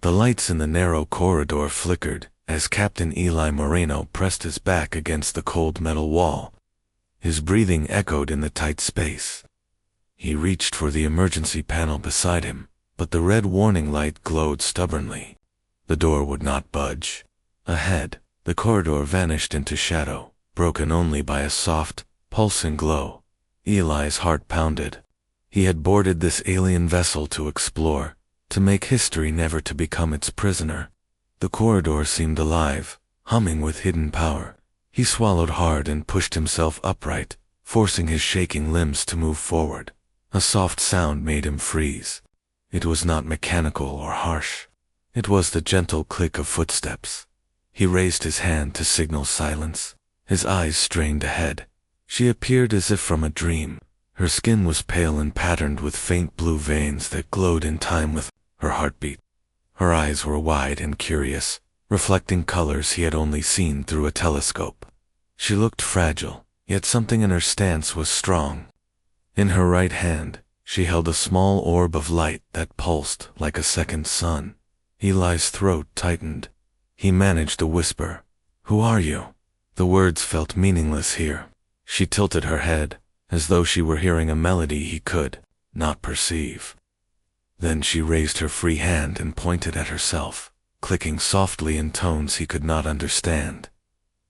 The lights in the narrow corridor flickered as Captain Eli Moreno pressed his back against the cold metal wall. His breathing echoed in the tight space. He reached for the emergency panel beside him, but the red warning light glowed stubbornly. The door would not budge. Ahead, the corridor vanished into shadow, broken only by a soft, pulsing glow. Eli's heart pounded. He had boarded this alien vessel to explore, to make history, never to become its prisoner. The corridor seemed alive, humming with hidden power. He swallowed hard and pushed himself upright, forcing his shaking limbs to move forward. A soft sound made him freeze. It was not mechanical or harsh. It was the gentle click of footsteps. He raised his hand to signal silence. His eyes strained ahead. She appeared as if from a dream. Her skin was pale and patterned with faint blue veins that glowed in time with her heartbeat. Her eyes were wide and curious, reflecting colors he had only seen through a telescope. She looked fragile, yet something in her stance was strong. In her right hand, she held a small orb of light that pulsed like a second sun. Eli's throat tightened. He managed a whisper. "Who are you?" The words felt meaningless here. She tilted her head, as though she were hearing a melody he could not perceive. Then she raised her free hand and pointed at herself, clicking softly in tones he could not understand.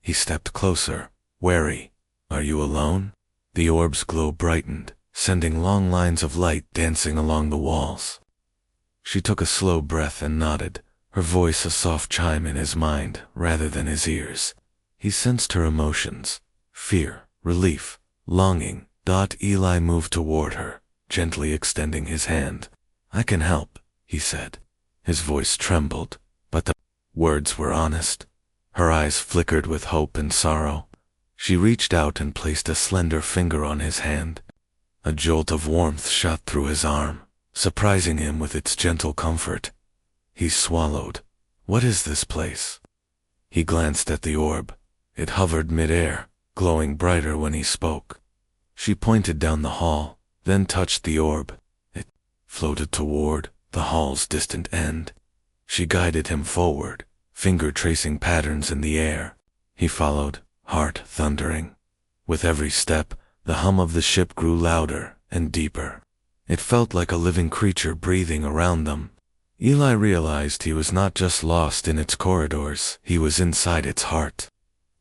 He stepped closer, wary. "Are you alone?" The orb's glow brightened, sending long lines of light dancing along the walls. She took a slow breath and nodded, her voice a soft chime in his mind rather than his ears. He sensed her emotions: fear, relief, longing. Eli moved toward her, gently extending his hand. "I can help," he said. His voice trembled, but the words were honest. Her eyes flickered with hope and sorrow. She reached out and placed a slender finger on his hand. A jolt of warmth shot through his arm, surprising him with its gentle comfort. He swallowed. "What is this place?" He glanced at the orb. It hovered mid-air, glowing brighter when he spoke. She pointed down the hall, then touched the orb. It floated toward the hall's distant end. She guided him forward, finger tracing patterns in the air. He followed, heart thundering. With every step, the hum of the ship grew louder and deeper. It felt like a living creature breathing around them. Eli realized he was not just lost in its corridors, he was inside its heart.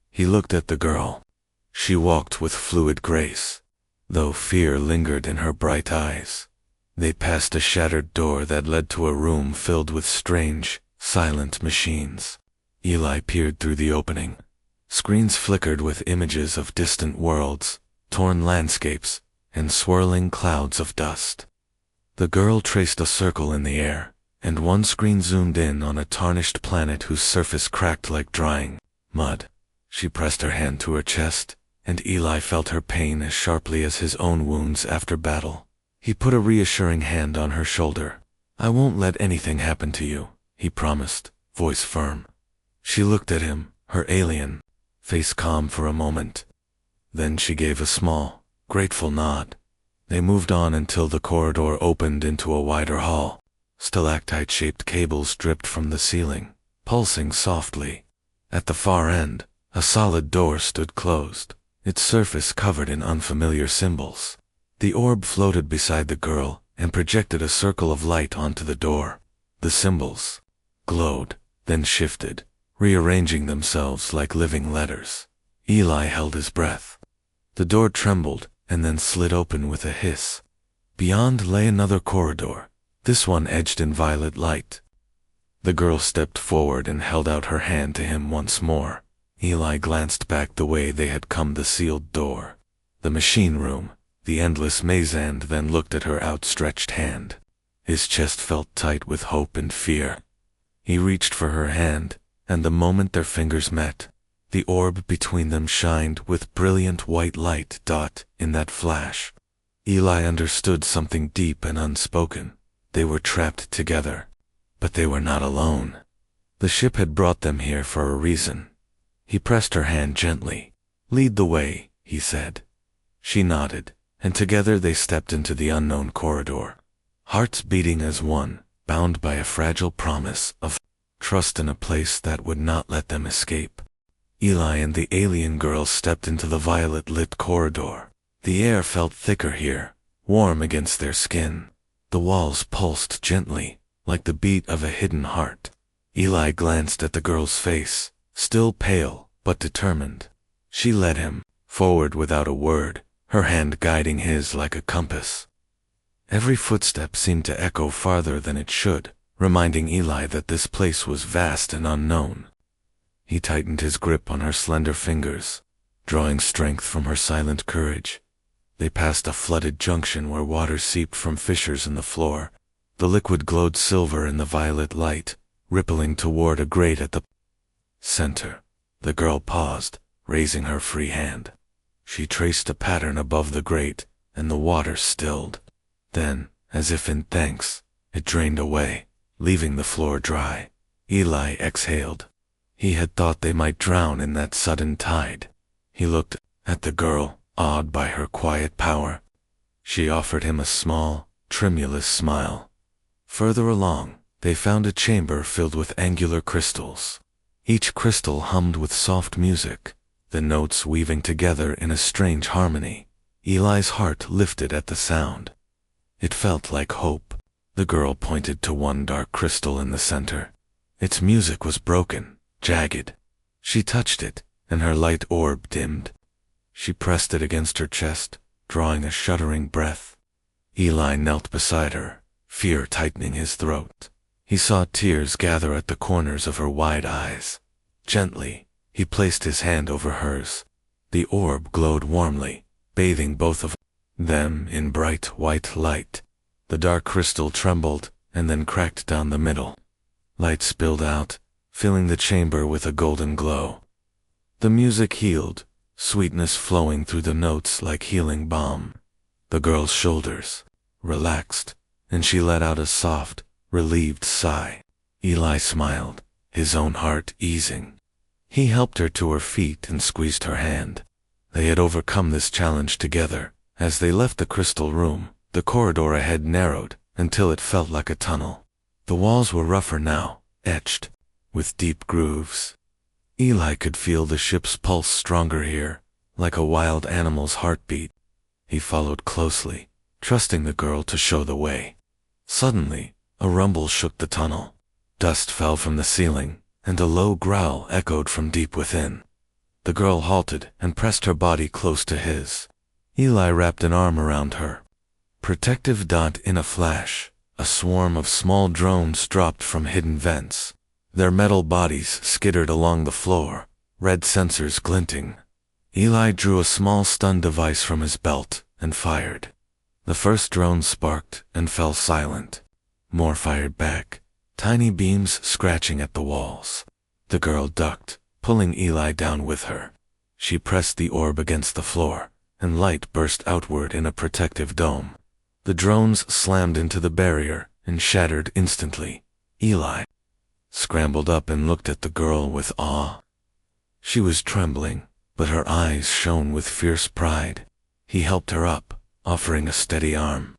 He looked at the girl. She walked with fluid grace, though fear lingered in her bright eyes. They passed a shattered door that led to a room filled with strange, silent machines. Eli peered through the opening. Screens flickered with images of distant worlds, torn landscapes, and swirling clouds of dust. The girl traced a circle in the air, and one screen zoomed in on a tarnished planet whose surface cracked like drying mud. She pressed her hand to her chest, and Eli felt her pain as sharply as his own wounds after battle. He put a reassuring hand on her shoulder. "I won't let anything happen to you," he promised, voice firm. She looked at him, her alien face calm for a moment. Then she gave a small, grateful nod. They moved on until the corridor opened into a wider hall. Stalactite-shaped cables dripped from the ceiling, pulsing softly. At the far end, a solid door stood closed, its surface covered in unfamiliar symbols. The orb floated beside the girl and projected a circle of light onto the door. The symbols glowed, then shifted, rearranging themselves like living letters. Eli held his breath. The door trembled and then slid open with a hiss. Beyond lay another corridor, this one edged in violet light. The girl stepped forward and held out her hand to him once more. Eli glanced back the way they had come, the sealed door, the machine room, the endless maze, and then looked at her outstretched hand. His chest felt tight with hope and fear. He reached for her hand, and the moment their fingers met, the orb between them shined with brilliant white light. In that flash, Eli understood something deep and unspoken. They were trapped together, but they were not alone. The ship had brought them here for a reason. He pressed her hand gently. "Lead the way," he said. She nodded, and together they stepped into the unknown corridor. Hearts beating as one, bound by a fragile promise of trust in a place that would not let them escape. Eli and the alien girl stepped into the violet-lit corridor. The air felt thicker here, warm against their skin. The walls pulsed gently, like the beat of a hidden heart. Eli glanced at the girl's face, still pale, but determined. She led him forward without a word, her hand guiding his like a compass. Every footstep seemed to echo farther than it should, reminding Eli that this place was vast and unknown. He tightened his grip on her slender fingers, drawing strength from her silent courage. They passed a flooded junction where water seeped from fissures in the floor. The liquid glowed silver in the violet light, rippling toward a grate at the center. The girl paused, raising her free hand. She traced a pattern above the grate, and the water stilled. Then, as if in thanks, it drained away, leaving the floor dry. Eli exhaled. He had thought they might drown in that sudden tide. He looked at the girl, awed by her quiet power. She offered him a small, tremulous smile. Further along, they found a chamber filled with angular crystals. Each crystal hummed with soft music, the notes weaving together in a strange harmony. Eli's heart lifted at the sound. It felt like hope. The girl pointed to one dark crystal in the center. Its music was broken, jagged. She touched it, and her light orb dimmed. She pressed it against her chest, drawing a shuddering breath. Eli knelt beside her, fear tightening his throat. He saw tears gather at the corners of her wide eyes. Gently, he placed his hand over hers. The orb glowed warmly, bathing both of them in bright white light. The dark crystal trembled, and then cracked down the middle. Light spilled out, filling the chamber with a golden glow. The music healed, sweetness flowing through the notes like healing balm. The girl's shoulders relaxed, and she let out a soft, relieved sigh. Eli smiled, his own heart easing. He helped her to her feet and squeezed her hand. They had overcome this challenge together. As they left the crystal room, the corridor ahead narrowed until it felt like a tunnel. The walls were rougher now, etched with deep grooves. Eli could feel the ship's pulse stronger here, like a wild animal's heartbeat. He followed closely, trusting the girl to show the way. Suddenly, a rumble shook the tunnel. Dust fell from the ceiling, and a low growl echoed from deep within. The girl halted and pressed her body close to his. Eli wrapped an arm around her. Protective dot in a flash, a swarm of small drones dropped from hidden vents. Their metal bodies skittered along the floor, red sensors glinting. Eli drew a small stun device from his belt and fired. The first drone sparked and fell silent. More fired back, tiny beams scratching at the walls. The girl ducked, pulling Eli down with her. She pressed the orb against the floor, and light burst outward in a protective dome. The drones slammed into the barrier and shattered instantly. Eli scrambled up and looked at the girl with awe. She was trembling, but her eyes shone with fierce pride. He helped her up, offering a steady arm.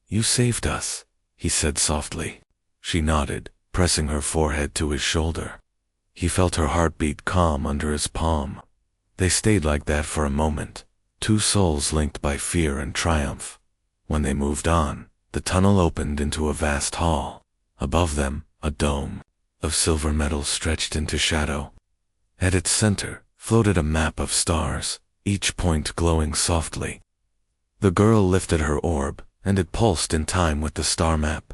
"You saved us," he said softly. She nodded, pressing her forehead to his shoulder. He felt her heartbeat calm under his palm. They stayed like that for a moment, two souls linked by fear and triumph. When they moved on, the tunnel opened into a vast hall. Above them, a dome of silver metal stretched into shadow. At its center floated a map of stars, each point glowing softly. The girl lifted her orb, and it pulsed in time with the star map.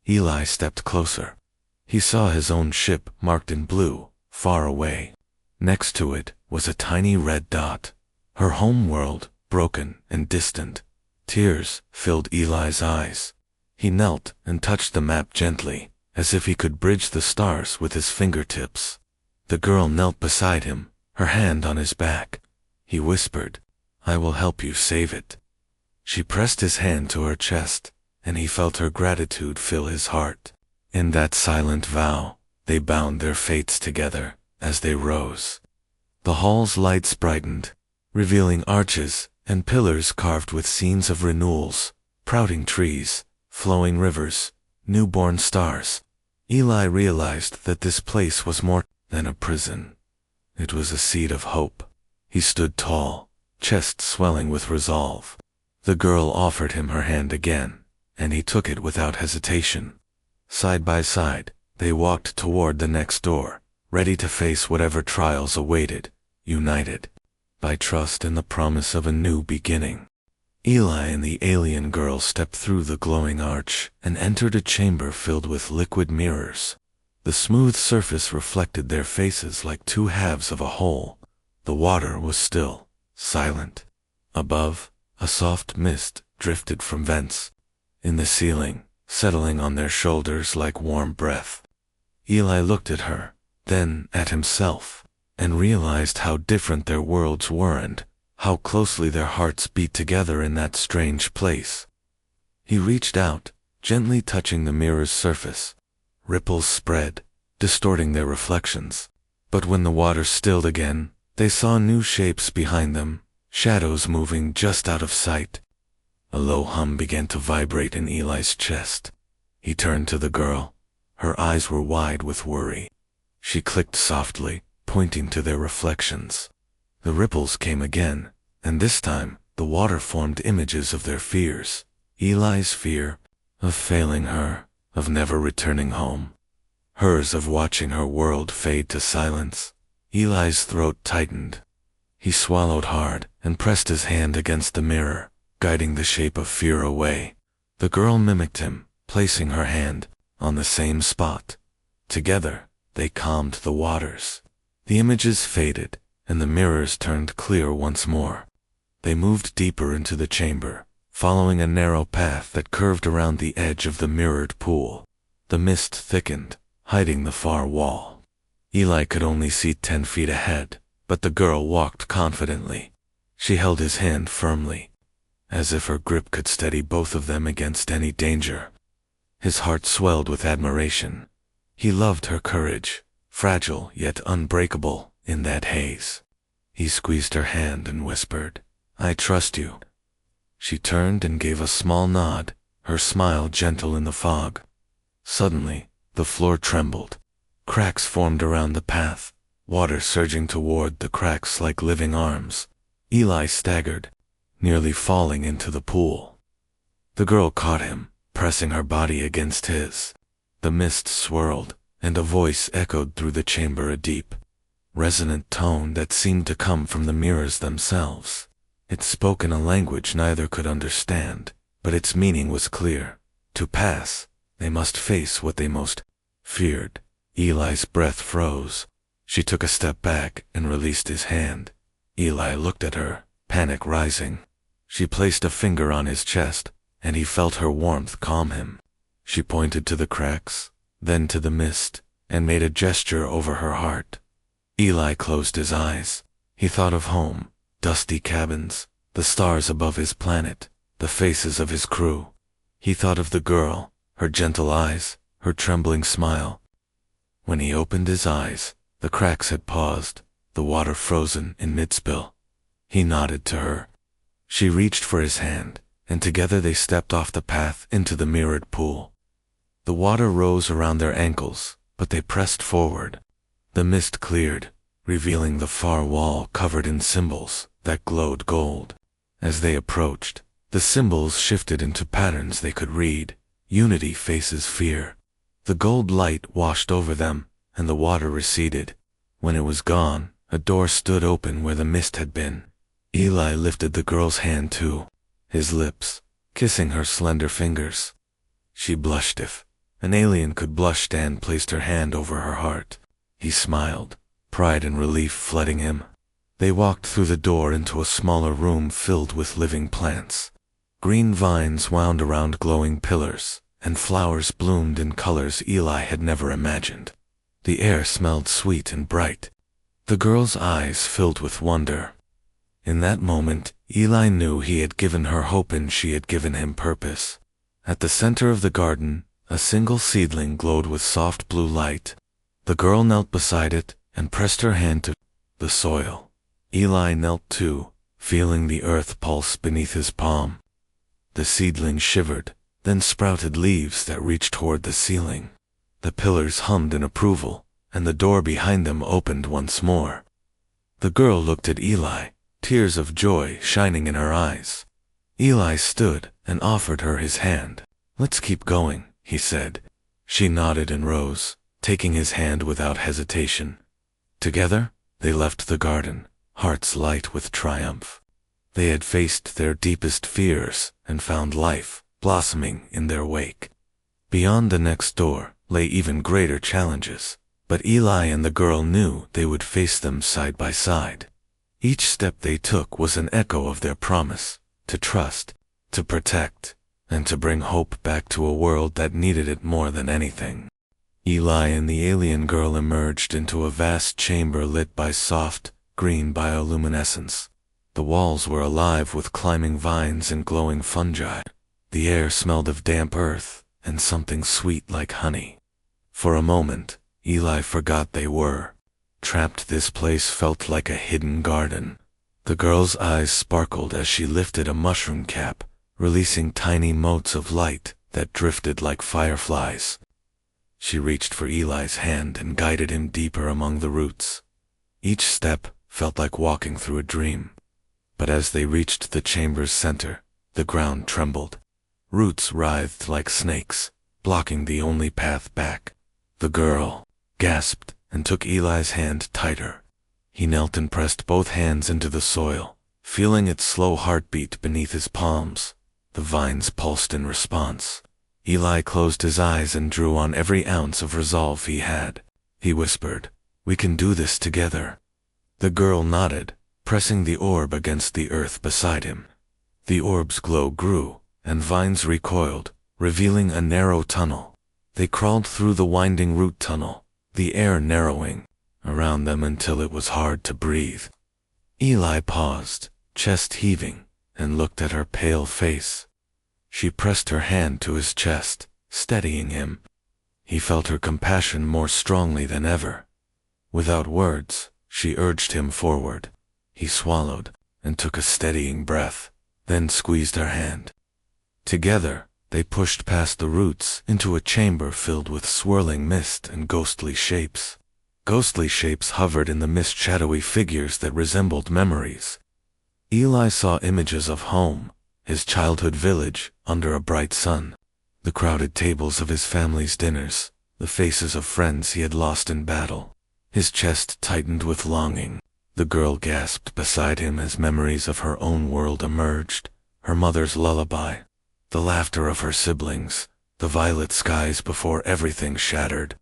Eli stepped closer. He saw his own ship marked in blue, far away. Next to it was a tiny red dot, her home world, broken and distant. Tears filled Eli's eyes. He knelt and touched the map gently, as if he could bridge the stars with his fingertips. The girl knelt beside him, her hand on his back. He whispered, "I will help you save it." She pressed his hand to her chest, and he felt her gratitude fill his heart. In that silent vow, they bound their fates together as they rose. The hall's lights brightened, revealing arches and pillars carved with scenes of renewals, sprouting trees, flowing rivers, newborn stars. Eli realized that this place was more than a prison. It was a seed of hope. He stood tall, chest swelling with resolve. The girl offered him her hand again, and he took it without hesitation. Side by side, they walked toward the next door, ready to face whatever trials awaited, united by trust and the promise of a new beginning. Eli and the alien girl stepped through the glowing arch and entered a chamber filled with liquid mirrors. The smooth surface reflected their faces like two halves of a whole. The water was still, silent. Above, a soft mist drifted from vents in the ceiling, settling on their shoulders like warm breath. Eli looked at her, then at himself, and realized how different their worlds were and how closely their hearts beat together in that strange place. He reached out, gently touching the mirror's surface. Ripples spread, distorting their reflections. But when the water stilled again, they saw new shapes behind them, shadows moving just out of sight. A low hum began to vibrate in Eli's chest. He turned to the girl. Her eyes were wide with worry. She clicked softly, pointing to their reflections. The ripples came again, and this time the water formed images of their fears. Eli's fear of failing her, of never returning home. Hers of watching her world fade to silence. Eli's throat tightened. He swallowed hard and pressed his hand against the mirror, guiding the shape of fear away. The girl mimicked him, placing her hand on the same spot. Together, they calmed the waters. The images faded, and the mirrors turned clear once more. They moved deeper into the chamber, following a narrow path that curved around the edge of the mirrored pool. The mist thickened, hiding the far wall. Eli could only see 10 feet ahead, but the girl walked confidently. She held his hand firmly, as if her grip could steady both of them against any danger. His heart swelled with admiration. He loved her courage, fragile yet unbreakable in that haze. He squeezed her hand and whispered, "I trust you." She turned and gave a small nod, her smile gentle in the fog. Suddenly, the floor trembled. Cracks formed around the path, water surging toward the cracks like living arms. Eli staggered, nearly falling into the pool. The girl caught him, pressing her body against his. The mist swirled, and a voice echoed through the chamber, a deep, resonant tone that seemed to come from the mirrors themselves. It spoke in a language neither could understand, but its meaning was clear. To pass, they must face what they most feared. Eli's breath froze. She took a step back and released his hand. Eli looked at her, panic rising. She placed a finger on his chest, and he felt her warmth calm him. She pointed to the cracks, then to the mist, and made a gesture over her heart. Eli closed his eyes. He thought of home, dusty cabins, the stars above his planet, the faces of his crew. He thought of the girl, her gentle eyes, her trembling smile. When he opened his eyes, the cracks had paused, the water frozen in mid-spill. He nodded to her. She reached for his hand, and together they stepped off the path into the mirrored pool. The water rose around their ankles, but they pressed forward. The mist cleared, revealing the far wall covered in symbols that glowed gold. As they approached, the symbols shifted into patterns they could read. Unity faces fear. The gold light washed over them, and the water receded. When it was gone, a door stood open where the mist had been. Eli lifted the girl's hand too, his lips, kissing her slender fingers. She blushed. If an alien could blush, Dan placed her hand over her heart. He smiled, pride and relief flooding him. They walked through the door into a smaller room filled with living plants. Green vines wound around glowing pillars, and flowers bloomed in colors Eli had never imagined. The air smelled sweet and bright. The girl's eyes filled with wonder. In that moment, Eli knew he had given her hope and she had given him purpose. At the center of the garden, a single seedling glowed with soft blue light. The girl knelt beside it and pressed her hand to the soil. Eli knelt too, feeling the earth pulse beneath his palm. The seedling shivered, then sprouted leaves that reached toward the ceiling. The pillars hummed in approval, and the door behind them opened once more. The girl looked at Eli, tears of joy shining in her eyes. Eli stood and offered her his hand. "Let's keep going," he said. She nodded and rose, taking his hand without hesitation. Together, they left the garden, hearts light with triumph. They had faced their deepest fears and found life blossoming in their wake. Beyond the next door lay even greater challenges, but Eli and the girl knew they would face them side by side. Each step they took was an echo of their promise to trust, to protect, and to bring hope back to a world that needed it more than anything. Eli and the alien girl emerged into a vast chamber lit by soft, green bioluminescence. The walls were alive with climbing vines and glowing fungi. The air smelled of damp earth and something sweet like honey. For a moment, Eli forgot they were trapped. This place felt like a hidden garden. The girl's eyes sparkled as she lifted a mushroom cap, releasing tiny motes of light that drifted like fireflies. She reached for Eli's hand and guided him deeper among the roots. Each step felt like walking through a dream. But as they reached the chamber's center, the ground trembled. Roots writhed like snakes, blocking the only path back. The girl gasped and took Eli's hand tighter. He knelt and pressed both hands into the soil, feeling its slow heartbeat beneath his palms. The vines pulsed in response. Eli closed his eyes and drew on every ounce of resolve he had. He whispered, "We can do this together." The girl nodded, pressing the orb against the earth beside him. The orb's glow grew, and vines recoiled, revealing a narrow tunnel. They crawled through the winding root tunnel, the air narrowing around them until it was hard to breathe. Eli paused, chest heaving, and looked at her pale face. She pressed her hand to his chest, steadying him. He felt her compassion more strongly than ever. Without words, she urged him forward. He swallowed and took a steadying breath, then squeezed her hand. Together, they pushed past the roots into a chamber filled with swirling mist and ghostly shapes. Ghostly shapes hovered in the mist, shadowy figures that resembled memories. Eli saw images of home, his childhood village, under a bright sun. The crowded tables of his family's dinners, the faces of friends he had lost in battle. His chest tightened with longing. The girl gasped beside him as memories of her own world emerged. Her mother's lullaby, the laughter of her siblings, the violet skies before everything shattered.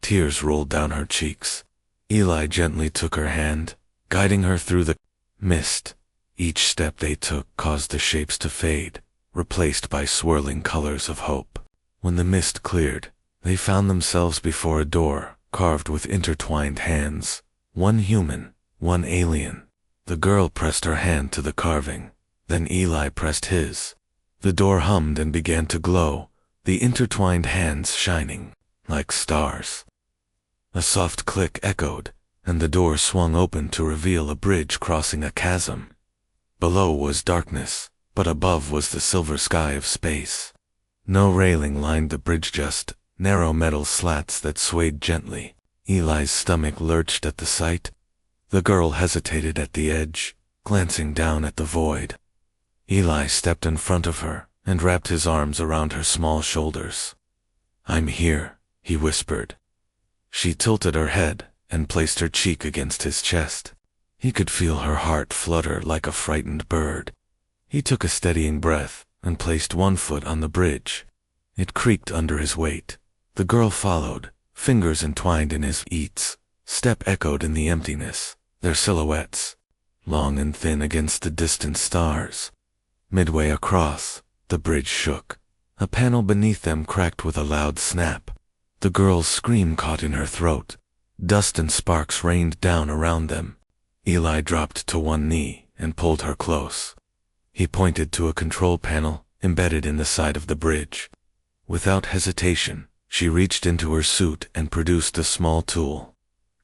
Tears rolled down her cheeks. Eli gently took her hand, guiding her through the mist. Each step they took caused the shapes to fade, replaced by swirling colors of hope. When the mist cleared, they found themselves before a door carved with intertwined hands, one human, one alien. The girl pressed her hand to the carving, then Eli pressed his. The door hummed and began to glow, the intertwined hands shining like stars. A soft click echoed, and the door swung open to reveal a bridge crossing a chasm. Below was darkness, but above was the silver sky of space. No railing lined the bridge, just narrow metal slats that swayed gently. Eli's stomach lurched at the sight. The girl hesitated at the edge, glancing down at the void. Eli stepped in front of her and wrapped his arms around her small shoulders. "I'm here," he whispered. She tilted her head and placed her cheek against his chest. He could feel her heart flutter like a frightened bird. He took a steadying breath and placed one foot on the bridge. It creaked under his weight. The girl followed, fingers entwined in his eats. Step echoed in the emptiness, their silhouettes, long and thin against the distant stars. Midway across, the bridge shook. A panel beneath them cracked with a loud snap. The girl's scream caught in her throat. Dust and sparks rained down around them. Eli dropped to one knee and pulled her close. He pointed to a control panel embedded in the side of the bridge. Without hesitation, she reached into her suit and produced a small tool.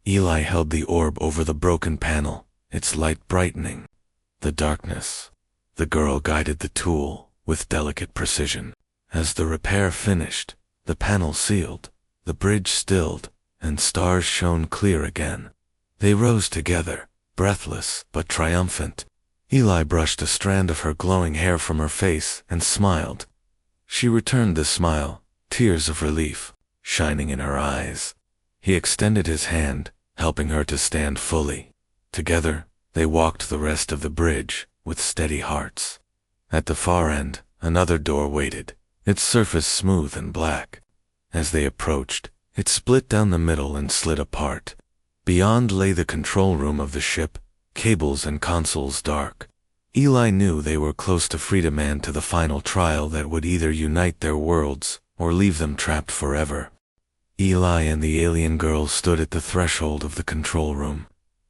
Eli held the orb over the broken panel, its light brightening the darkness. The girl guided the tool with delicate precision. As the repair finished, the panel sealed, the bridge stilled, and stars shone clear again. They rose together, breathless but triumphant. Eli brushed a strand of her glowing hair from her face and smiled. She returned the smile, tears of relief shining in her eyes. He extended his hand, helping her to stand fully. Together, they walked the rest of the bridge with steady hearts. At the far end, another door waited, its surface smooth and black. As they approached, it split down the middle and slid apart. Beyond lay the control room of the ship, cables and consoles dark. Eli knew they were close to freedom and to the final trial that would either unite their worlds or leave them trapped forever. Eli and the alien girl stood at the threshold of the control room.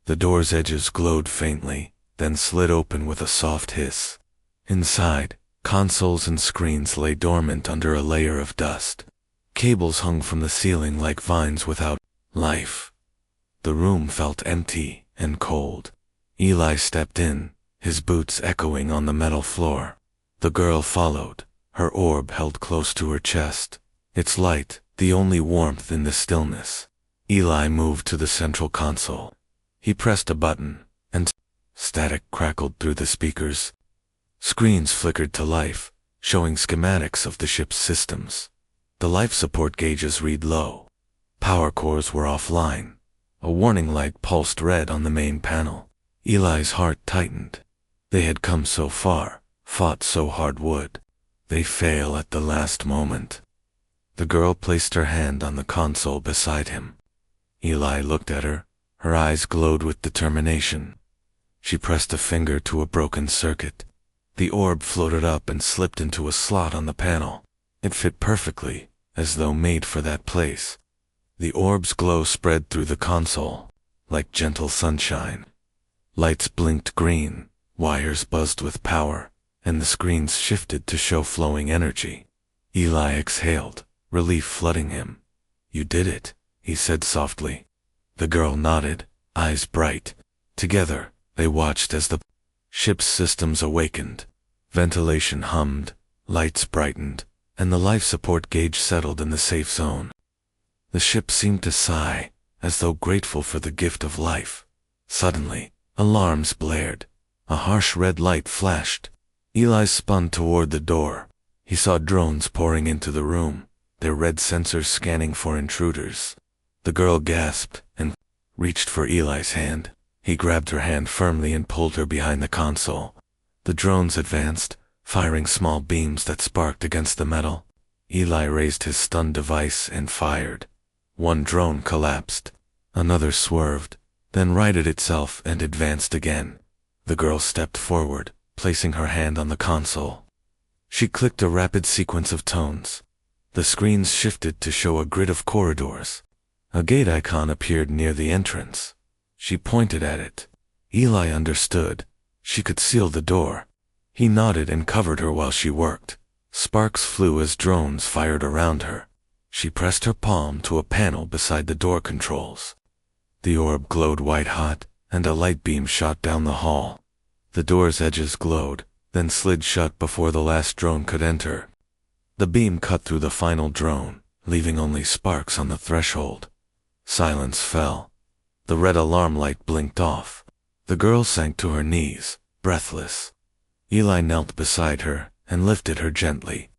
The door's edges glowed faintly, then slid open with a soft hiss. Inside, consoles and screens lay dormant under a layer of dust. Cables hung from the ceiling like vines without life. The room felt empty and cold. Eli stepped in, his boots echoing on the metal floor. The girl followed, her orb held close to her chest, its light the only warmth in the stillness. Eli moved to the central console. He pressed a button, and static crackled through the speakers. Screens flickered to life, showing schematics of the ship's systems. The life support gauges read low. Power cores were offline. A warning light pulsed red on the main panel. Eli's heart tightened. They had come so far, fought so hard would they fail at the last moment? The girl placed her hand on the console beside him. Eli looked at her. Her eyes glowed with determination. She pressed a finger to a broken circuit. The orb floated up and slipped into a slot on the panel. It fit perfectly, as though made for that place. The orb's glow spread through the console, like gentle sunshine. Lights blinked green, wires buzzed with power, and the screens shifted to show flowing energy. Eli exhaled, relief flooding him. "You did it," he said softly. The girl nodded, eyes bright. Together, they watched as the ship's systems awakened. Ventilation hummed, lights brightened, and the life support gauge settled in the safe zone. The ship seemed to sigh, as though grateful for the gift of life. Suddenly, alarms blared. A harsh red light flashed. Eli spun toward the door. He saw drones pouring into the room, their red sensors scanning for intruders. The girl gasped and reached for Eli's hand. He grabbed her hand firmly and pulled her behind the console. The drones advanced, firing small beams that sparked against the metal. Eli raised his stun device and fired. One drone collapsed. Another swerved, then righted itself and advanced again. The girl stepped forward, placing her hand on the console. She clicked a rapid sequence of tones. The screens shifted to show a grid of corridors. A gate icon appeared near the entrance. She pointed at it. Eli understood. She could seal the door. He nodded and covered her while she worked. Sparks flew as drones fired around her. She pressed her palm to a panel beside the door controls. The orb glowed white-hot, and a light beam shot down the hall. The door's edges glowed, then slid shut before the last drone could enter. The beam cut through the final drone, leaving only sparks on the threshold. Silence fell. The red alarm light blinked off. The girl sank to her knees, breathless. Eli knelt beside her and lifted her gently.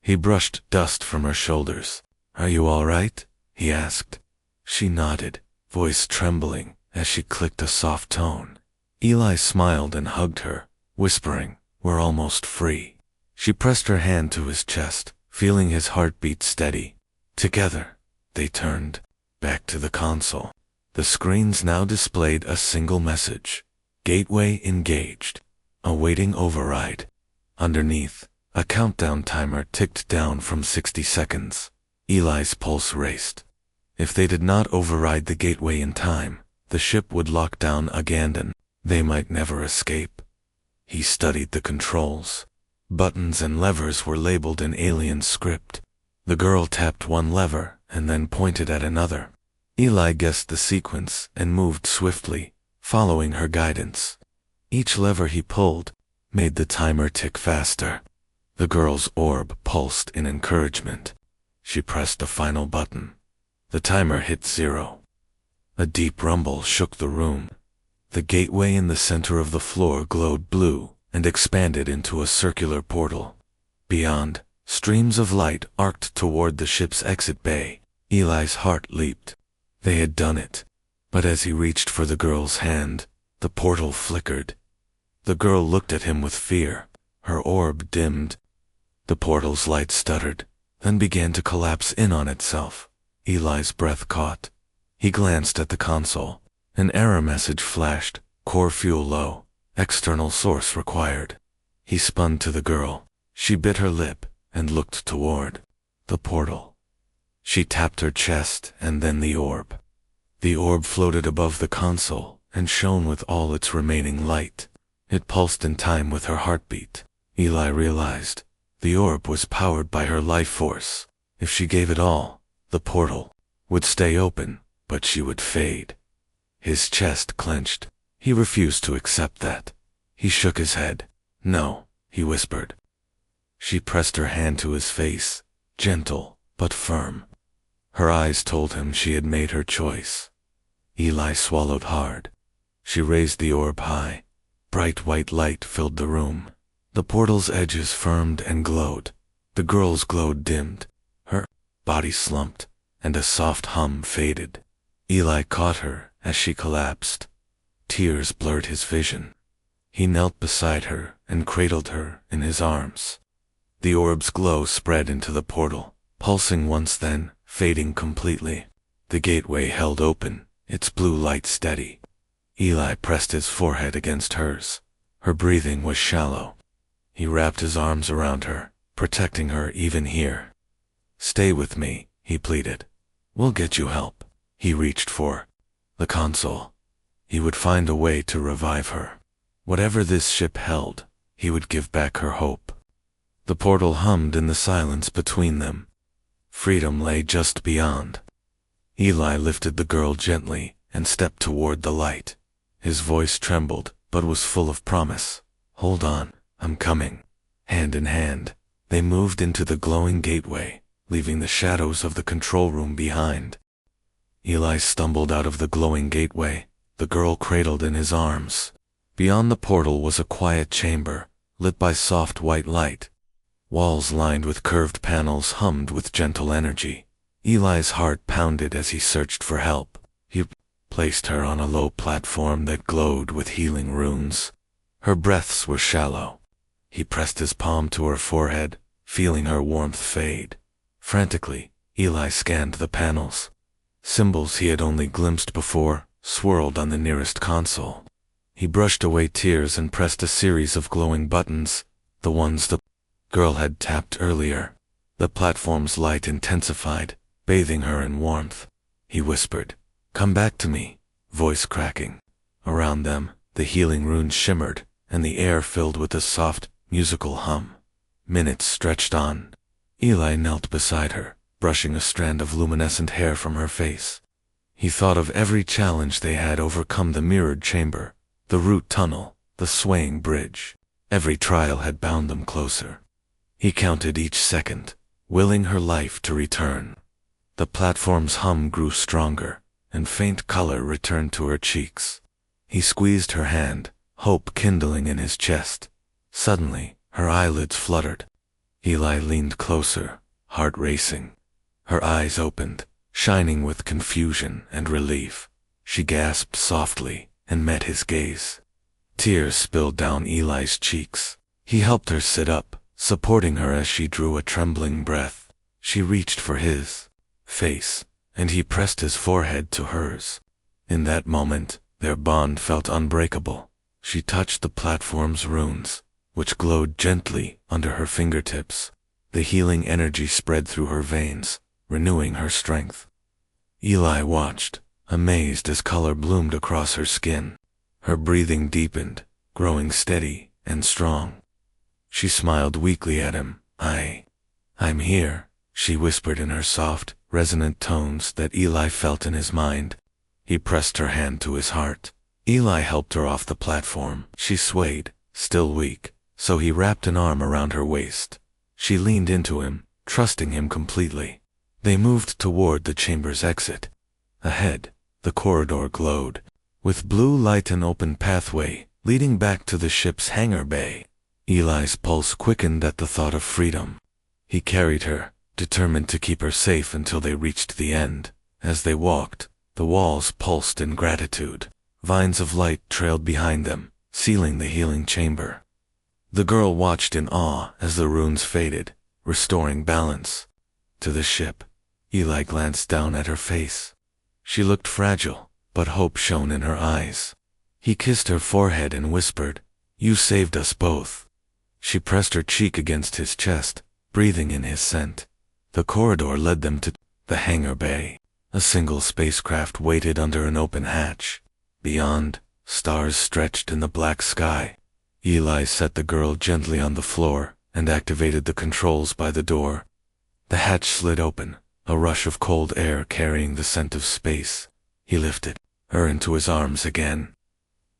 He brushed dust from her shoulders. "Are you all right?" he asked. She nodded, voice trembling as she clicked a soft tone. Eli smiled and hugged her, whispering, "We're almost free." She pressed her hand to his chest, feeling his heartbeat steady. Together, they turned back to the console. The screens now displayed a single message: "Gateway engaged. Awaiting override." Underneath, a countdown timer ticked down from 60 seconds. Eli's pulse raced. If they did not override the gateway in time, the ship would lock down again and they might never escape. He studied the controls. Buttons and levers were labeled in alien script. The girl tapped one lever and then pointed at another. Eli guessed the sequence and moved swiftly, following her guidance. Each lever he pulled made the timer tick faster. The girl's orb pulsed in encouragement. She pressed the final button. The timer hit 0. A deep rumble shook the room. The gateway in the center of the floor glowed blue and expanded into a circular portal. Beyond, streams of light arced toward the ship's exit bay. Eli's heart leaped. They had done it. But as he reached for the girl's hand, the portal flickered. The girl looked at him with fear. Her orb dimmed. The portal's light stuttered, then began to collapse in on itself. Eli's breath caught. He glanced at the console. An error message flashed. Core fuel low. External source required. He spun to the girl. She bit her lip and looked toward the portal. She tapped her chest and then the orb. The orb floated above the console and shone with all its remaining light. It pulsed in time with her heartbeat. Eli realized the orb was powered by her life force. If she gave it all, the portal would stay open, but she would fade. His chest clenched. He refused to accept that. He shook his head. No, he whispered. She pressed her hand to his face, gentle but firm. Her eyes told him she had made her choice. Eli swallowed hard. She raised the orb high. Bright white light filled the room. The portal's edges firmed and glowed. The girl's glow dimmed. Her body slumped, and a soft hum faded. Eli caught her as she collapsed. Tears blurred his vision. He knelt beside her and cradled her in his arms. The orb's glow spread into the portal, pulsing once then, fading completely. The gateway held open, its blue light steady. Eli pressed his forehead against hers. Her breathing was shallow. He wrapped his arms around her, protecting her even here. "Stay with me," he pleaded. "We'll get you help." He reached for the console. He would find a way to revive her. Whatever this ship held, he would give back her hope. The portal hummed in the silence between them. Freedom lay just beyond. Eli lifted the girl gently and stepped toward the light. His voice trembled, but was full of promise. "Hold on, I'm coming." Hand in hand, they moved into the glowing gateway, leaving the shadows of the control room behind. Eli stumbled out of the glowing gateway, the girl cradled in his arms. Beyond the portal was a quiet chamber, lit by soft white light. Walls lined with curved panels hummed with gentle energy. Eli's heart pounded as he searched for help. He placed her on a low platform that glowed with healing runes. Her breaths were shallow. He pressed his palm to her forehead, feeling her warmth fade. Frantically, Eli scanned the panels. Symbols he had only glimpsed before swirled on the nearest console. He brushed away tears and pressed a series of glowing buttons, the ones the girl had tapped earlier. The platform's light intensified, bathing her in warmth. He whispered, "Come back to me," voice cracking. Around them, the healing runes shimmered, and the air filled with a soft, musical hum. Minutes stretched on. Eli knelt beside her, brushing a strand of luminescent hair from her face. He thought of every challenge they had overcome: the mirrored chamber, the root tunnel, the swaying bridge. Every trial had bound them closer. He counted each second, willing her life to return. The platform's hum grew stronger, and faint color returned to her cheeks. He squeezed her hand, hope kindling in his chest. Suddenly, her eyelids fluttered. Eli leaned closer, heart racing. Her eyes opened, shining with confusion and relief. She gasped softly and met his gaze. Tears spilled down Eli's cheeks. He helped her sit up, supporting her as she drew a trembling breath. She reached for his face, and he pressed his forehead to hers. In that moment, their bond felt unbreakable. She touched the platform's runes, which glowed gently under her fingertips. The healing energy spread through her veins, renewing her strength. Eli watched, amazed as color bloomed across her skin. Her breathing deepened, growing steady and strong. She smiled weakly at him. I'm here," she whispered in her soft, resonant tones that Eli felt in his mind. He pressed her hand to his heart. Eli helped her off the platform. She swayed, still weak, so he wrapped an arm around her waist. She leaned into him, trusting him completely. They moved toward the chamber's exit. Ahead, the corridor glowed, with blue light and open pathway leading back to the ship's hangar bay. Eli's pulse quickened at the thought of freedom. He carried her, determined to keep her safe until they reached the end. As they walked, the walls pulsed in gratitude. Vines of light trailed behind them, sealing the healing chamber. The girl watched in awe as the runes faded, restoring balance. To the ship, Eli glanced down at her face. She looked fragile, but hope shone in her eyes. He kissed her forehead and whispered, "You saved us both." She pressed her cheek against his chest, breathing in his scent. The corridor led them to the hangar bay. A single spacecraft waited under an open hatch. Beyond, stars stretched in the black sky. Eli set the girl gently on the floor and activated the controls by the door. The hatch slid open, a rush of cold air carrying the scent of space. He lifted her into his arms again.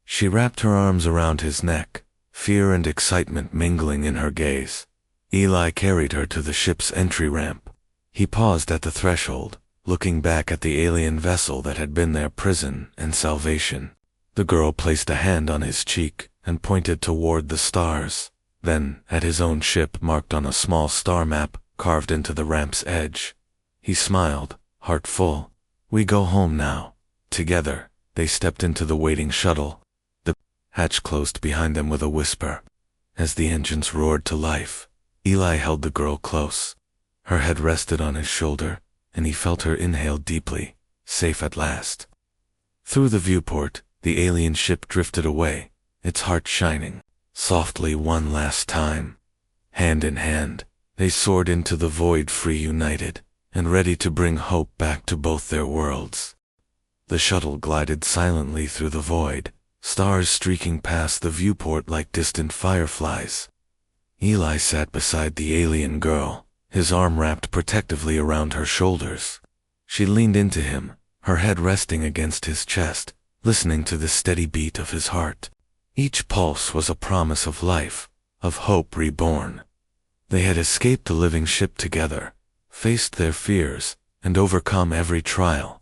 She wrapped her arms around his neck, fear and excitement mingling in her gaze. Eli carried her to the ship's entry ramp. He paused at the threshold, looking back at the alien vessel that had been their prison and salvation. The girl placed a hand on his cheek and pointed toward the stars, then at his own ship marked on a small star map carved into the ramp's edge. He smiled, heart full. "We go home now." Together, they stepped into the waiting shuttle. The hatch closed behind them with a whisper. As the engines roared to life, Eli held the girl close. Her head rested on his shoulder, and he felt her inhale deeply, safe at last. Through the viewport, the alien ship drifted away, its heart shining softly one last time. Hand in hand, they soared into the void, free, united, and ready to bring hope back to both their worlds. The shuttle glided silently through the void, stars streaking past the viewport like distant fireflies. Eli sat beside the alien girl, his arm wrapped protectively around her shoulders. She leaned into him, her head resting against his chest, listening to the steady beat of his heart. Each pulse was a promise of life, of hope reborn. They had escaped the living ship together, faced their fears, and overcome every trial.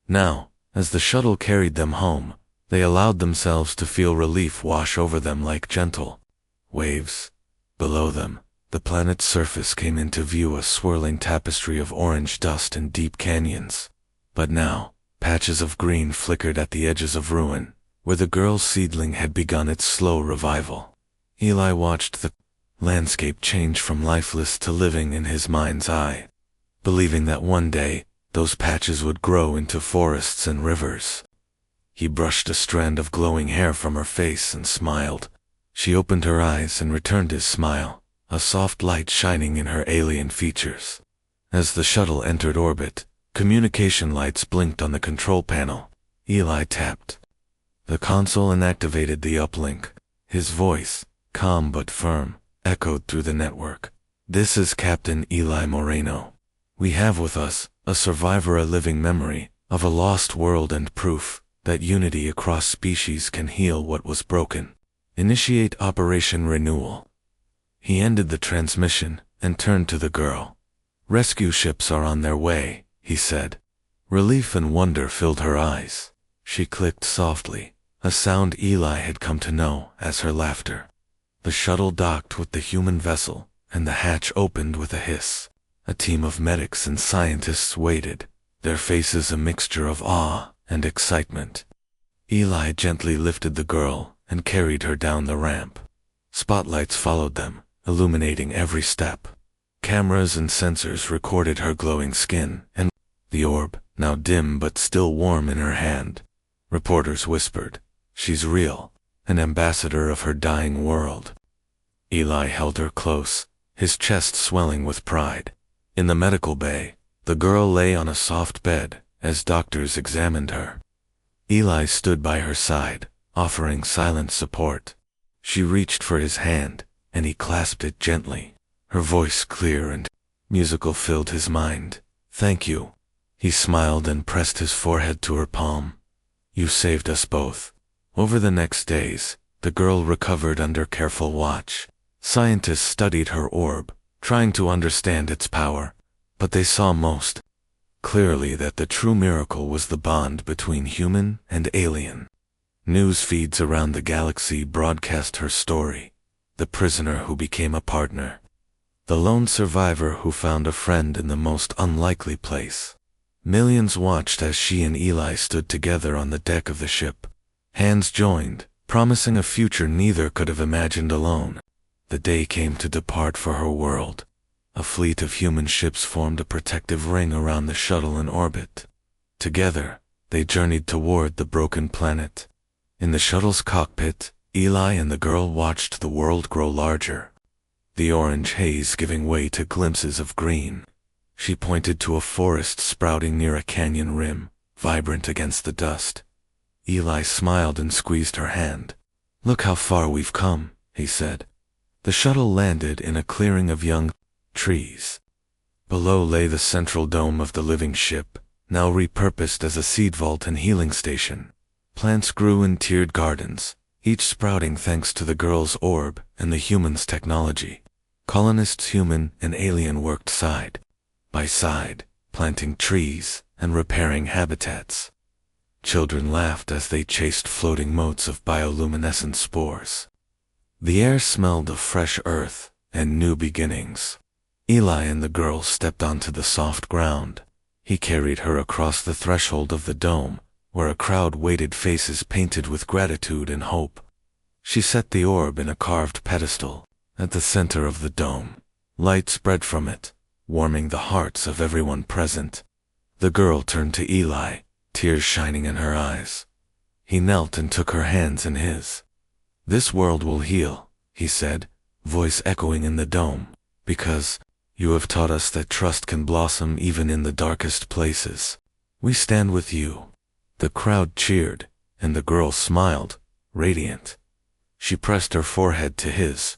Now, as the shuttle carried them home, they allowed themselves to feel relief wash over them like gentle waves. Below them, the planet's surface came into view, a swirling tapestry of orange dust and deep canyons. But now, patches of green flickered at the edges of ruin, where the girl's seedling had begun its slow revival. Eli watched the landscape change from lifeless to living in his mind's eye, believing that one day, those patches would grow into forests and rivers. He brushed a strand of glowing hair from her face and smiled. She opened her eyes and returned his smile, a soft light shining in her alien features. As the shuttle entered orbit, communication lights blinked on the control panel. Eli tapped the console and activated the uplink. His voice, calm but firm, echoed through the network. "This is Captain Eli Moreno. We have with us a survivor, a living memory of a lost world and proof that unity across species can heal what was broken. Initiate Operation Renewal." He ended the transmission and turned to the girl. "Rescue ships are on their way," he said. Relief and wonder filled her eyes. She clicked softly, a sound Eli had come to know as her laughter. The shuttle docked with the human vessel, and the hatch opened with a hiss. A team of medics and scientists waited, their faces a mixture of awe and excitement. Eli gently lifted the girl and carried her down the ramp. Spotlights followed them, illuminating every step. Cameras and sensors recorded her glowing skin and the orb, now dim but still warm in her hand. Reporters whispered, "She's real, an ambassador of her dying world." Eli held her close, his chest swelling with pride. In the medical bay, the girl lay on a soft bed as doctors examined her. Eli stood by her side, offering silent support. She reached for his hand, and he clasped it gently. Her voice clear and musical filled his mind. "Thank you." He smiled and pressed his forehead to her palm. "You saved us both." Over the next days, the girl recovered under careful watch. Scientists studied her orb, trying to understand its power, but they saw most clearly that the true miracle was the bond between human and alien. News feeds around the galaxy broadcast her story, the prisoner who became a partner, the lone survivor who found a friend in the most unlikely place. Millions watched as she and Eli stood together on the deck of the ship, hands joined, promising a future neither could have imagined alone. The day came to depart for her world. A fleet of human ships formed a protective ring around the shuttle in orbit. Together, they journeyed toward the broken planet. In the shuttle's cockpit, Eli and the girl watched the world grow larger, the orange haze giving way to glimpses of green. She pointed to a forest sprouting near a canyon rim, vibrant against the dust. Eli smiled and squeezed her hand. "Look how far we've come," he said. The shuttle landed in a clearing of young trees. Below lay the central dome of the living ship, now repurposed as a seed vault and healing station. Plants grew in tiered gardens, each sprouting thanks to the girl's orb and the human's technology. Colonists, human and alien, worked side by side, planting trees and repairing habitats. Children laughed as they chased floating motes of bioluminescent spores. The air smelled of fresh earth and new beginnings. Eli and the girl stepped onto the soft ground. He carried her across the threshold of the dome, where a crowd waited, faces painted with gratitude and hope. She set the orb in a carved pedestal at the center of the dome. Light spread from it, warming the hearts of everyone present. The girl turned to Eli, tears shining in her eyes. He knelt and took her hands in his. "This world will heal," he said, voice echoing in the dome, "because you have taught us that trust can blossom even in the darkest places. We stand with you." The crowd cheered, and the girl smiled, radiant. She pressed her forehead to his.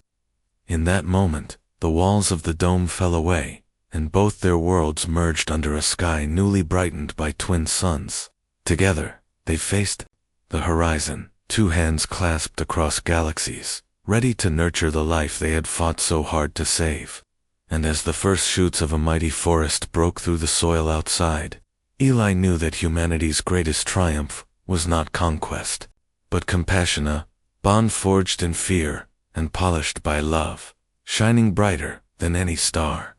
In that moment, the walls of the dome fell away, and both their worlds merged under a sky newly brightened by twin suns. Together, they faced the horizon, two hands clasped across galaxies, ready to nurture the life they had fought so hard to save. And as the first shoots of a mighty forest broke through the soil outside, Eli knew that humanity's greatest triumph was not conquest, but compassion, a bond forged in fear and polished by love, shining brighter than any star.